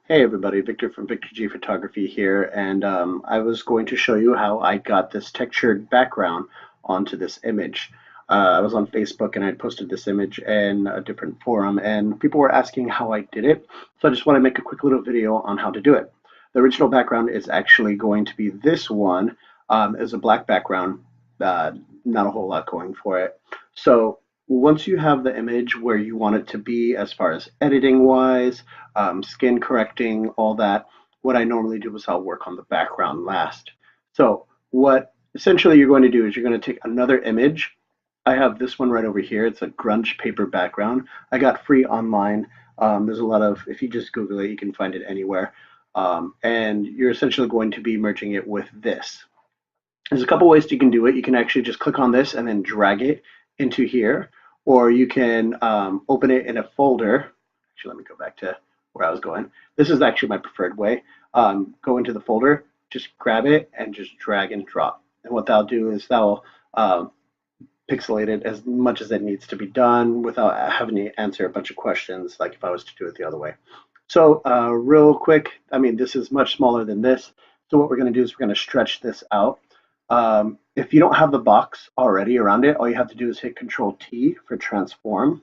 Hey everybody, Victor from Victor G Photography here, and I was going to show you how I got this textured background onto this image. I was on Facebook and I posted this image in a different forum, and people were asking how I did it. So I just want to make a quick little video on how to do it. The original background is actually going to be this one, is a black background, uh, not a whole lot going for it. So once you have the image where you want it to be as far as editing wise, skin correcting, all that. What I normally do is I'll work on the background last. So what essentially you're going to do is you're going to take another image. I have this one right over here. It's a grunge paper background. I got free online. There's a lot of, if you just Google it, you can find it anywhere. And you're essentially going to be merging it with this. There's a couple ways you can do it. You can actually just click on this and then drag it into here, or you can open it in a folder. Actually, let me go back to where I was going. This is actually my preferred way. Go into the folder, just grab it, and just drag and drop. And what that'll do is that'll pixelate it as much as it needs to be done without having to answer a bunch of questions like if I was to do it the other way. So real quick, I mean, this is much smaller than this. So what we're going to do is we're going to stretch this out. If you don't have the box already around it, all you have to do is hit Control T for transform.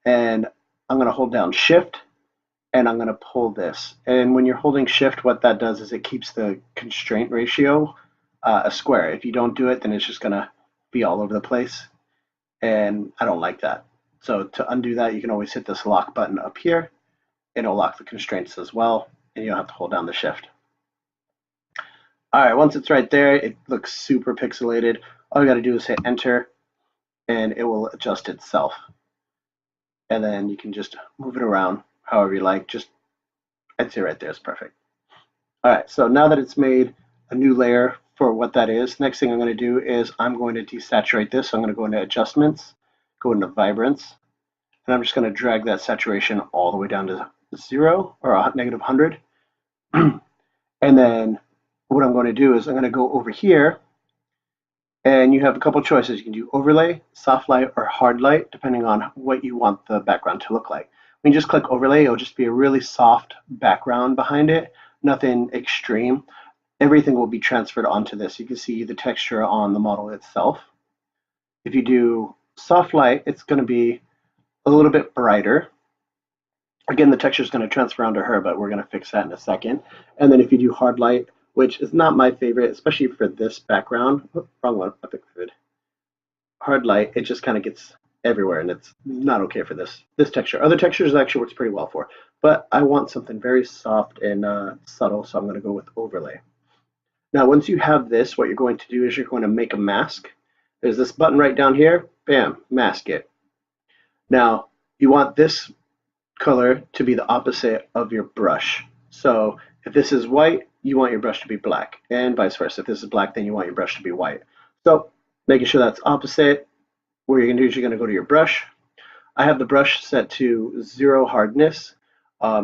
And I'm going to hold down Shift and I'm going to pull this. And when you're holding Shift, what that does is it keeps the constraint ratio a square. If you don't do it, then it's just going to be all over the place. And I don't like that. So to undo that, you can always hit this lock button up here. It'll lock the constraints as well, and you don't have to hold down the Shift. All right, once it's right there, it looks super pixelated. All you got to do is hit Enter, and it will adjust itself. And then you can just move it around however you like. Just, I'd say right there is perfect. All right, so now that it's made a new layer for what that is, next thing I'm going to do is I'm going to desaturate this. So I'm going to go into Adjustments, go into Vibrance, and I'm just going to drag that saturation all the way down to 0 or -100. And then what I'm going to do is I'm going to go over here, and you have a couple choices. You can do overlay, soft light, or hard light, depending on what you want the background to look like. When you just click overlay, it'll just be a really soft background behind it, nothing extreme. Everything will be transferred onto this. You can see the texture on the model itself. If you do soft light, it's going to be a little bit brighter. Again, the texture is going to transfer onto her, but we're going to fix that in a second. And then if you do hard light, which is not my favorite, especially for this background. Oh, wrong one. I think good. Hard light, it just kind of gets everywhere, and it's not okay for this texture. Other textures actually works pretty well for, but I want something very soft and subtle, so I'm going to go with overlay. Now, once you have this, what you're going to do is you're going to make a mask. There's this button right down here. Bam, mask it. Now, you want this color to be the opposite of your brush. So if this is white, you want your brush to be black, and vice versa. If this is black, then you want your brush to be white. So making sure that's opposite, what you're going to do is you're going to go to your brush. I have the brush set to 0 hardness.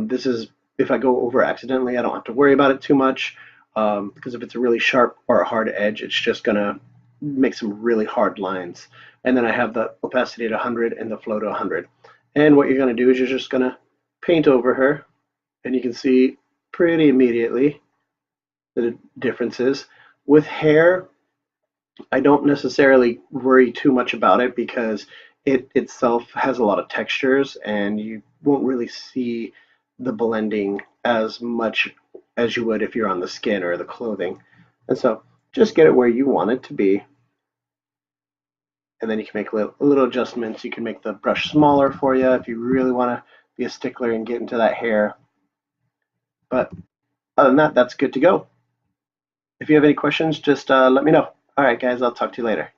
This is if I go over accidentally, I don't have to worry about it too much, because if it's a really sharp or a hard edge, it's just going to make some really hard lines. And then I have the opacity at 100 and the flow to 100. And what you're going to do is you're just going to paint over her, and you can see pretty immediately the differences. With hair, I don't necessarily worry too much about it because it itself has a lot of textures, and you won't really see the blending as much as you would if you're on the skin or the clothing. And so just get it where you want it to be. And then you can make little adjustments. You can make the brush smaller for you if you really want to be a stickler and get into that hair. But other than that, that's good to go. If you have any questions, just let me know. All right, guys, I'll talk to you later.